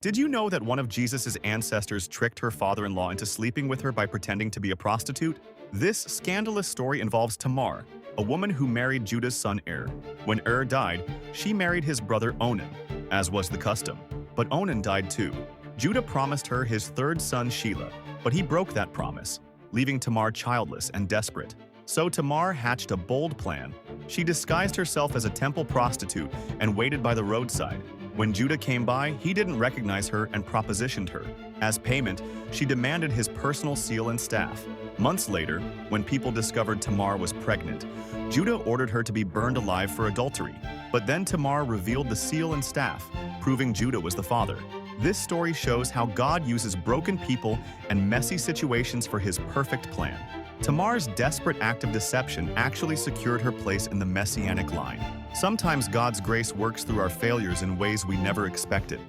Did you know that one of Jesus' ancestors tricked her father-in-law into sleeping with her by pretending to be a prostitute? This scandalous story involves Tamar, a woman who married Judah's son Er. When Er died, she married his brother Onan, as was the custom. But Onan died too. Judah promised her his third son Shelah, but he broke that promise, leaving Tamar childless and desperate. So Tamar hatched a bold plan. She disguised herself as a temple prostitute and waited by the roadside. When Judah came by, he didn't recognize her and propositioned her. As payment, she demanded his personal seal and staff. Months later, when people discovered Tamar was pregnant, Judah ordered her to be burned alive for adultery. But then Tamar revealed the seal and staff, proving Judah was the father. This story shows how God uses broken people and messy situations for his perfect plan. Tamar's desperate act of deception actually secured her place in the messianic line. Sometimes God's grace works through our failures in ways we never expected.